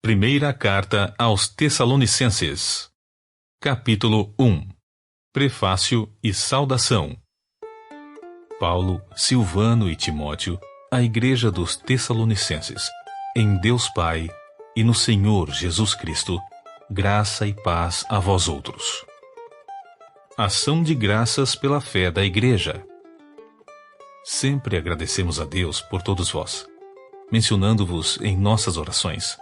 Primeira Carta aos Tessalonicenses. Capítulo 1. Prefácio e saudação. Paulo, Silvano e Timóteo, à Igreja dos Tessalonicenses, em Deus Pai e no Senhor Jesus Cristo, graça e paz a vós outros. Ação de graças pela fé da Igreja. Sempre agradecemos a Deus por todos vós, mencionando-vos em nossas orações.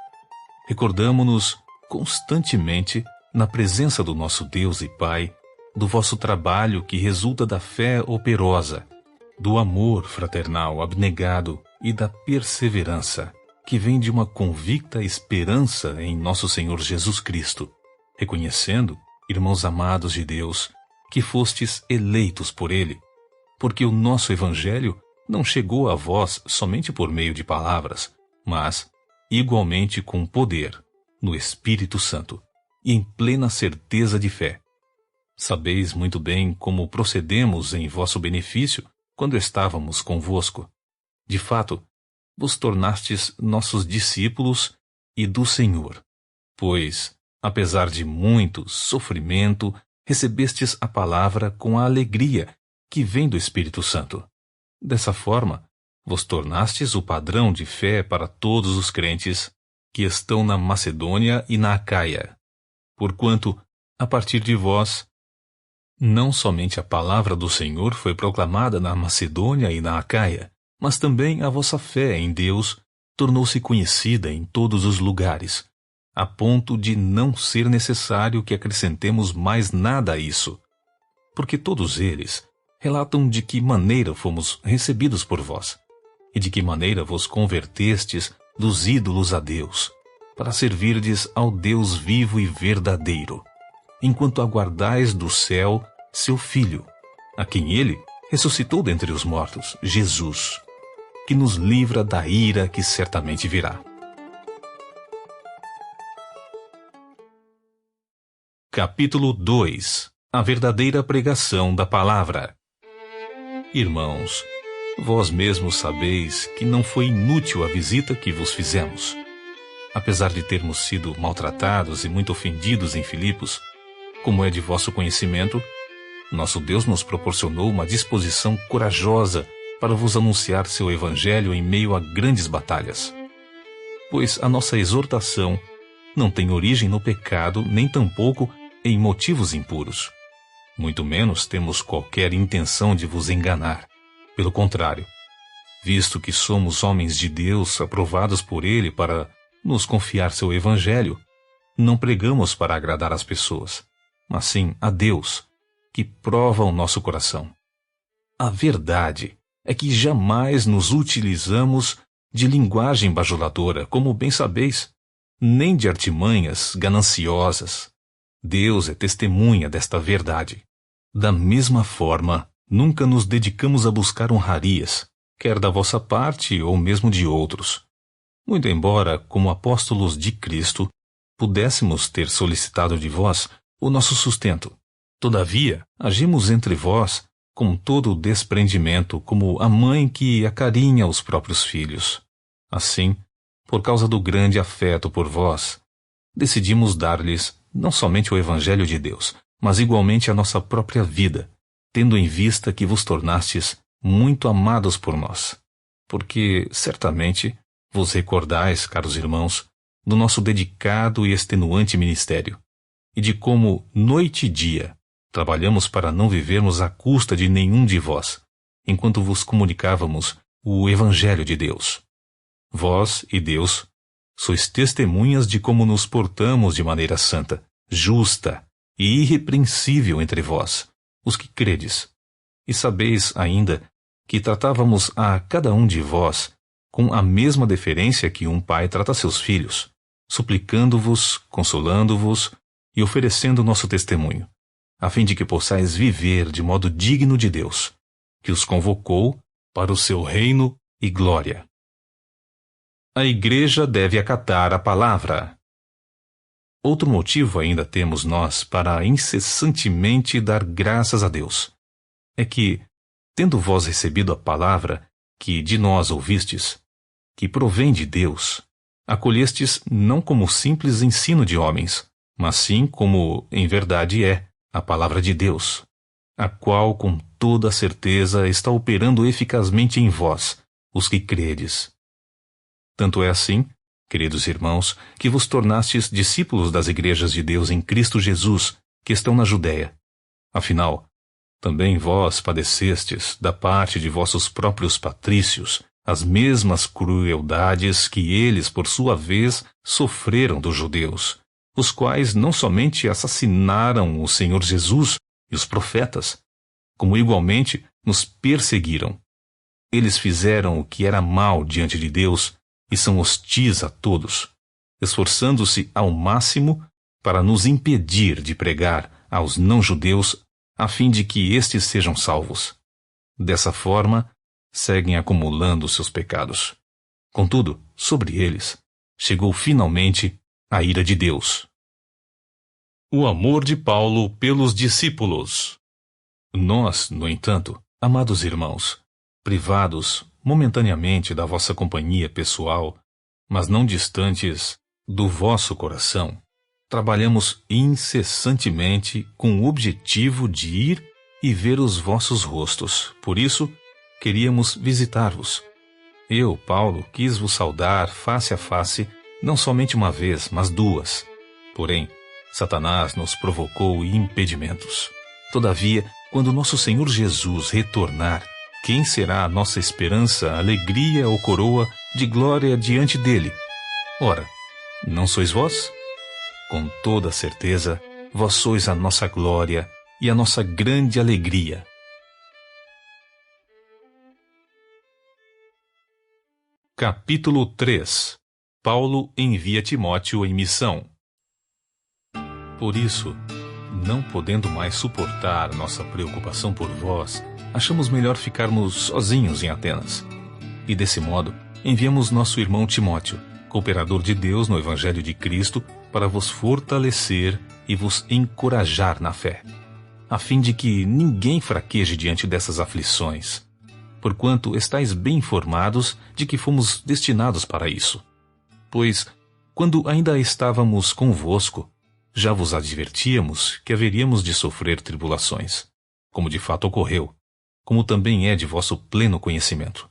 Recordamo-nos constantemente, na presença do nosso Deus e Pai, do vosso trabalho que resulta da fé operosa, do amor fraternal abnegado e da perseverança, que vem de uma convicta esperança em nosso Senhor Jesus Cristo, reconhecendo, irmãos amados de Deus, que fostes eleitos por Ele, porque o nosso Evangelho não chegou a vós somente por meio de palavras, mas igualmente com poder, no Espírito Santo, e em plena certeza de fé. Sabeis muito bem como procedemos em vosso benefício quando estávamos convosco. De fato, vos tornastes nossos discípulos e do Senhor, pois, apesar de muito sofrimento, recebestes a palavra com a alegria que vem do Espírito Santo. Dessa forma, vos tornastes o padrão de fé para todos os crentes que estão na Macedônia e na Acaia, porquanto, a partir de vós, não somente a palavra do Senhor foi proclamada na Macedônia e na Acaia, mas também a vossa fé em Deus tornou-se conhecida em todos os lugares, a ponto de não ser necessário que acrescentemos mais nada a isso, porque todos eles relatam de que maneira fomos recebidos por vós, e de que maneira vos convertestes dos ídolos a Deus, para servirdes ao Deus vivo e verdadeiro, enquanto aguardais do céu seu Filho, a quem ele ressuscitou dentre os mortos, Jesus, que nos livra da ira que certamente virá. Capítulo 2. A verdadeira pregação da palavra. Irmãos, vós mesmos sabeis que não foi inútil a visita que vos fizemos. Apesar de termos sido maltratados e muito ofendidos em Filipos, como é de vosso conhecimento, nosso Deus nos proporcionou uma disposição corajosa para vos anunciar seu Evangelho em meio a grandes batalhas. Pois a nossa exortação não tem origem no pecado, nem tampouco em motivos impuros. Muito menos temos qualquer intenção de vos enganar. Pelo contrário, visto que somos homens de Deus aprovados por Ele para nos confiar seu Evangelho, não pregamos para agradar as pessoas, mas sim a Deus, que prova o nosso coração. A verdade é que jamais nos utilizamos de linguagem bajuladora, como bem sabeis, nem de artimanhas gananciosas. Deus é testemunha desta verdade. Da mesma forma, nunca nos dedicamos a buscar honrarias, quer da vossa parte ou mesmo de outros. Muito embora, como apóstolos de Cristo, pudéssemos ter solicitado de vós o nosso sustento. Todavia, agimos entre vós com todo o desprendimento, como a mãe que acarinha os próprios filhos. Assim, por causa do grande afeto por vós, decidimos dar-lhes não somente o Evangelho de Deus, mas igualmente a nossa própria vida, tendo em vista que vos tornastes muito amados por nós. Porque, certamente, vos recordais, caros irmãos, do nosso dedicado e extenuante ministério, e de como, noite e dia, trabalhamos para não vivermos à custa de nenhum de vós, enquanto vos comunicávamos o Evangelho de Deus. Vós e Deus sois testemunhas de como nos portamos de maneira santa, justa e irrepreensível entre vós, os que credes. E sabeis ainda que tratávamos a cada um de vós com a mesma deferência que um pai trata seus filhos, suplicando-vos, consolando-vos e oferecendo nosso testemunho, a fim de que possais viver de modo digno de Deus, que os convocou para o seu reino e glória. A Igreja deve acatar a palavra. Outro motivo ainda temos nós para incessantemente dar graças a Deus. É que, tendo vós recebido a palavra que de nós ouvistes, que provém de Deus, acolhestes não como simples ensino de homens, mas sim como, em verdade, é a palavra de Deus, a qual com toda certeza está operando eficazmente em vós, os que credes. Tanto é assim, queridos irmãos, que vos tornastes discípulos das igrejas de Deus em Cristo Jesus, que estão na Judéia. Afinal, também vós padecestes, da parte de vossos próprios patrícios, as mesmas crueldades que eles, por sua vez, sofreram dos judeus, os quais não somente assassinaram o Senhor Jesus e os profetas, como igualmente nos perseguiram. Eles fizeram o que era mal diante de Deus e são hostis a todos, esforçando-se ao máximo para nos impedir de pregar aos não-judeus a fim de que estes sejam salvos. Dessa forma, seguem acumulando seus pecados. Contudo, sobre eles, chegou finalmente a ira de Deus. O amor de Paulo pelos discípulos. Nós, no entanto, amados irmãos, privados momentaneamente da vossa companhia pessoal, mas não distantes do vosso coração, trabalhamos incessantemente com o objetivo de ir e ver os vossos rostos. Por isso, queríamos visitar-vos. Eu, Paulo, quis vos saudar face a face, não somente uma vez, mas duas. Porém, Satanás nos provocou impedimentos. Todavia, quando nosso Senhor Jesus retornar, quem será a nossa esperança, alegria ou coroa de glória diante dele? Ora, não sois vós? Com toda certeza, vós sois a nossa glória e a nossa grande alegria. Capítulo 3. Paulo envia Timóteo em missão. Por isso, não podendo mais suportar nossa preocupação por vós, achamos melhor ficarmos sozinhos em Atenas. E desse modo, enviamos nosso irmão Timóteo, cooperador de Deus no Evangelho de Cristo, para vos fortalecer e vos encorajar na fé, a fim de que ninguém fraqueje diante dessas aflições, porquanto estáis bem informados de que fomos destinados para isso. Pois, quando ainda estávamos convosco, já vos advertíamos que haveríamos de sofrer tribulações, como de fato ocorreu, como também é de vosso pleno conhecimento.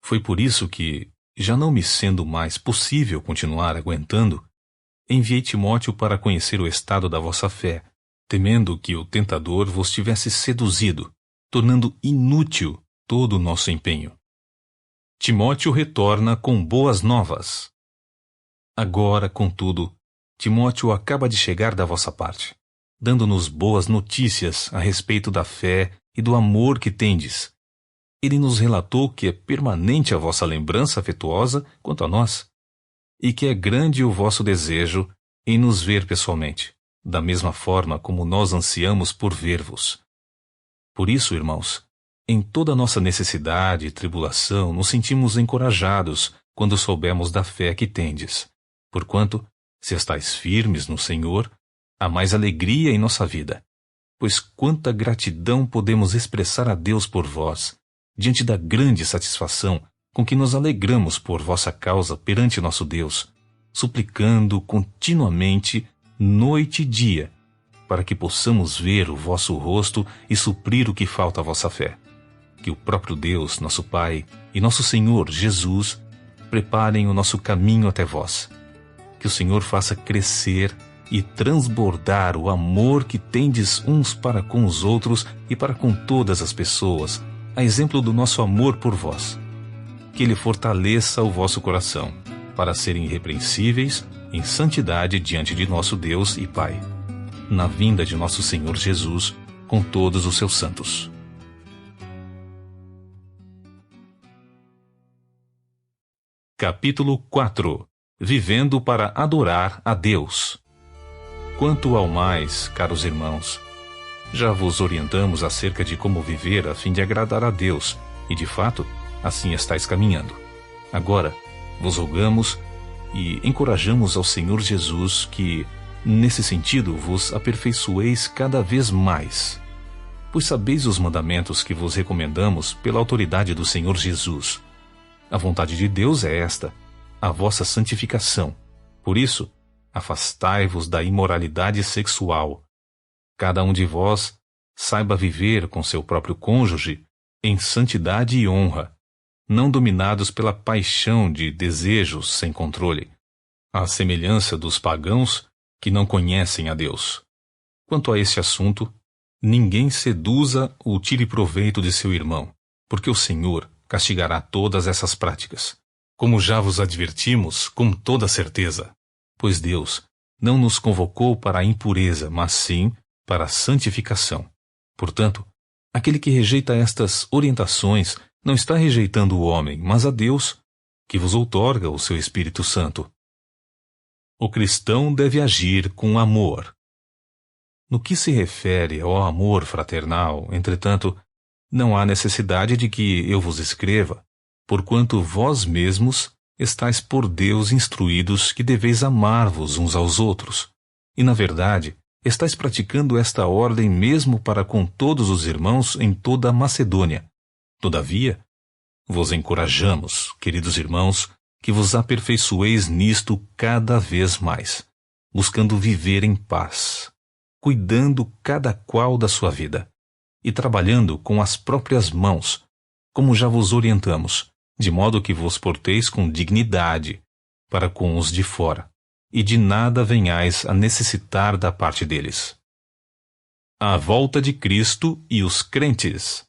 Foi por isso que, já não me sendo mais possível continuar aguentando, enviei Timóteo para conhecer o estado da vossa fé, temendo que o tentador vos tivesse seduzido, tornando inútil todo o nosso empenho. Timóteo retorna com boas novas. Agora, contudo, Timóteo acaba de chegar da vossa parte, dando-nos boas notícias a respeito da fé e do amor que tendes. Ele nos relatou que é permanente a vossa lembrança afetuosa quanto a nós, e que é grande o vosso desejo em nos ver pessoalmente, da mesma forma como nós ansiamos por ver-vos. Por isso, irmãos, em toda a nossa necessidade e tribulação nos sentimos encorajados quando soubemos da fé que tendes, porquanto, se estáis firmes no Senhor, há mais alegria em nossa vida, pois quanta gratidão podemos expressar a Deus por vós, diante da grande satisfação com que nos alegramos por vossa causa perante nosso Deus, suplicando continuamente, noite e dia, para que possamos ver o vosso rosto e suprir o que falta à vossa fé. Que o próprio Deus, nosso Pai, e nosso Senhor Jesus preparem o nosso caminho até vós. Que o Senhor faça crescer e transbordar o amor que tendes uns para com os outros e para com todas as pessoas, a exemplo do nosso amor por vós. Que Ele fortaleça o vosso coração, para serem irrepreensíveis em santidade diante de nosso Deus e Pai, na vinda de nosso Senhor Jesus, com todos os seus santos. Capítulo 4. Vivendo para adorar a Deus. Quanto ao mais, caros irmãos, já vos orientamos acerca de como viver a fim de agradar a Deus, e de fato, assim estáis caminhando. Agora, vos rogamos e encorajamos ao Senhor Jesus que, nesse sentido, vos aperfeiçoeis cada vez mais. Pois sabeis os mandamentos que vos recomendamos pela autoridade do Senhor Jesus. A vontade de Deus é esta, a vossa santificação. Por isso, afastai-vos da imoralidade sexual. Cada um de vós saiba viver com seu próprio cônjuge em santidade e honra, não dominados pela paixão de desejos sem controle, à semelhança dos pagãos que não conhecem a Deus. Quanto a este assunto, ninguém seduza ou tire proveito de seu irmão, porque o Senhor castigará todas essas práticas, como já vos advertimos com toda certeza, pois Deus não nos convocou para a impureza, mas sim para a santificação. Portanto, aquele que rejeita estas orientações não está rejeitando o homem, mas a Deus, que vos outorga o seu Espírito Santo. O cristão deve agir com amor. No que se refere ao amor fraternal, entretanto, não há necessidade de que eu vos escreva, porquanto vós mesmos estáis por Deus instruídos que deveis amar-vos uns aos outros. E, na verdade, estáis praticando esta ordem mesmo para com todos os irmãos em toda a Macedônia. Todavia, vos encorajamos, queridos irmãos, que vos aperfeiçoeis nisto cada vez mais, buscando viver em paz, cuidando cada qual da sua vida, e trabalhando com as próprias mãos, como já vos orientamos, de modo que vos porteis com dignidade para com os de fora, e de nada venhais a necessitar da parte deles. A volta de Cristo e os crentes.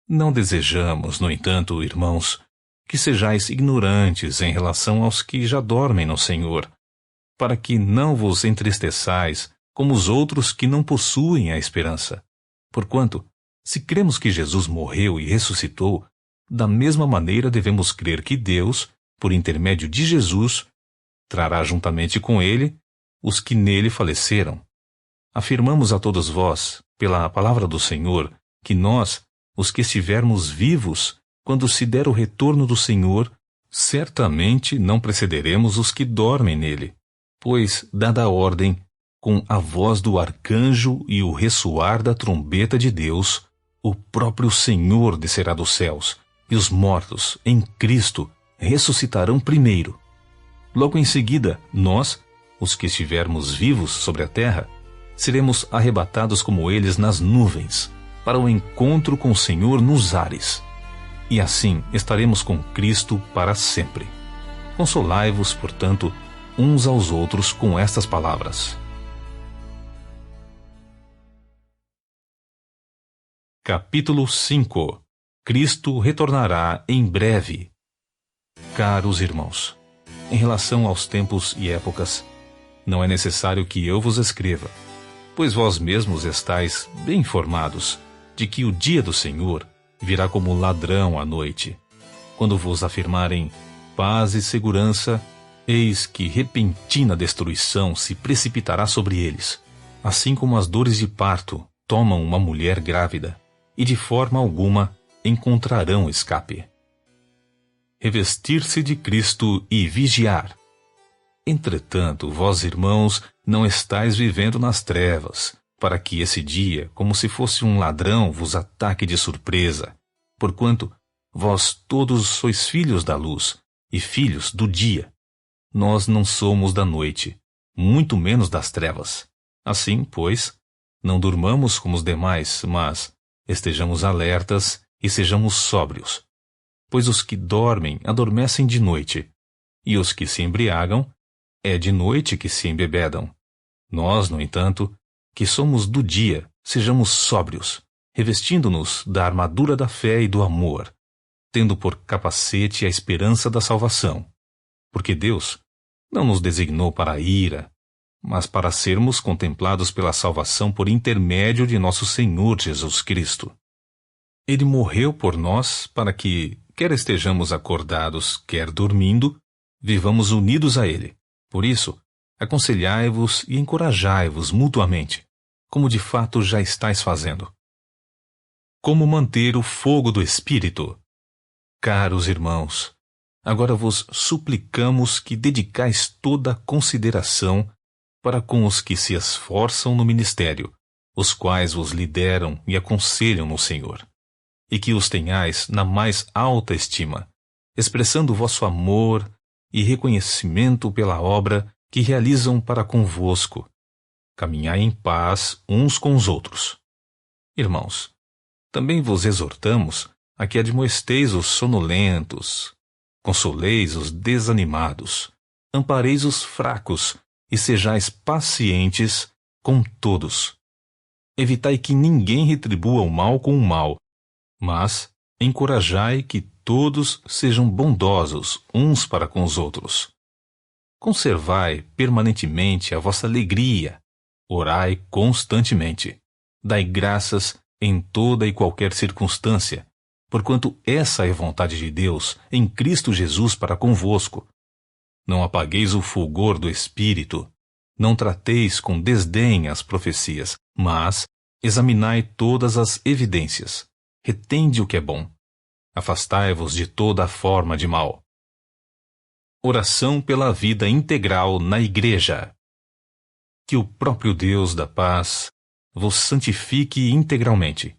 Não desejamos, no entanto, irmãos, que sejais ignorantes em relação aos que já dormem no Senhor, para que não vos entristeçais como os outros que não possuem a esperança. Porquanto, se cremos que Jesus morreu e ressuscitou, da mesma maneira devemos crer que Deus, por intermédio de Jesus, trará juntamente com ele os que nele faleceram. Afirmamos a todos vós, pela palavra do Senhor, que nós, os que estivermos vivos, quando se der o retorno do Senhor, certamente não precederemos os que dormem nele. Pois, dada a ordem, com a voz do arcanjo e o ressoar da trombeta de Deus, o próprio Senhor descerá dos céus, e os mortos, em Cristo, ressuscitarão primeiro. Logo em seguida, nós, os que estivermos vivos sobre a terra, seremos arrebatados como eles nas nuvens, para o encontro com o Senhor nos ares. E assim estaremos com Cristo para sempre. Consolai-vos, portanto, uns aos outros com estas palavras. Capítulo 5. Cristo retornará em breve. Caros irmãos, em relação aos tempos e épocas, não é necessário que eu vos escreva, pois vós mesmos estáis bem informados de que o dia do Senhor virá como ladrão à noite. Quando vos afirmarem paz e segurança, eis que repentina destruição se precipitará sobre eles, assim como as dores de parto tomam uma mulher grávida, e de forma alguma encontrarão escape. Revestir-se de Cristo e vigiar. Entretanto, vós, irmãos, não estáis vivendo nas trevas, para que esse dia, como se fosse um ladrão, vos ataque de surpresa. Porquanto, vós todos sois filhos da luz e filhos do dia. Nós não somos da noite, muito menos das trevas. Assim, pois, não durmamos como os demais, mas estejamos alertas e sejamos sóbrios. Pois os que dormem adormecem de noite, e os que se embriagam, é de noite que se embebedam. Nós, no entanto, que somos do dia, sejamos sóbrios, revestindo-nos da armadura da fé e do amor, tendo por capacete a esperança da salvação. Porque Deus não nos designou para a ira, mas para sermos contemplados pela salvação por intermédio de nosso Senhor Jesus Cristo. Ele morreu por nós para que, quer estejamos acordados, quer dormindo, vivamos unidos a Ele. Por isso, aconselhai-vos e encorajai-vos mutuamente, como de fato já estáis fazendo. Como manter o fogo do Espírito? Caros irmãos, agora vos suplicamos que dedicais toda a consideração para com os que se esforçam no ministério, os quais vos lideram e aconselham no Senhor, e que os tenhais na mais alta estima, expressando vosso amor e reconhecimento pela obra que realizam para convosco. Caminhai em paz uns com os outros. Irmãos, também vos exortamos a que admoesteis os sonolentos, consoleis os desanimados, ampareis os fracos e sejais pacientes com todos. Evitai que ninguém retribua o mal com o mal, mas encorajai que todos sejam bondosos uns para com os outros. Conservai permanentemente a vossa alegria, orai constantemente, dai graças em toda e qualquer circunstância, porquanto essa é a vontade de Deus em Cristo Jesus para convosco. Não apagueis o fulgor do Espírito, não trateis com desdém as profecias, mas examinai todas as evidências, retende o que é bom, afastai-vos de toda a forma de mal. Oração pela vida integral na Igreja. Que o próprio Deus da paz vos santifique integralmente,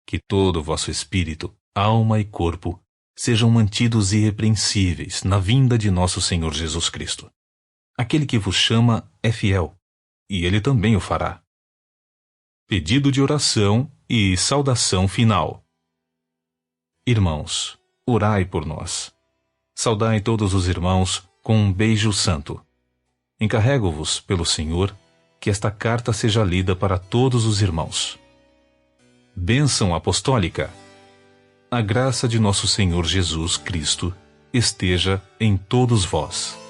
que todo o vosso espírito, alma e corpo sejam mantidos irrepreensíveis na vinda de nosso Senhor Jesus Cristo. Aquele que vos chama é fiel, e ele também o fará. Pedido de oração e saudação final. Irmãos, orai por nós. Saudai todos os irmãos com um beijo santo. Encarrego-vos pelo Senhor que esta carta seja lida para todos os irmãos. Bênção apostólica. A graça de nosso Senhor Jesus Cristo esteja em todos vós.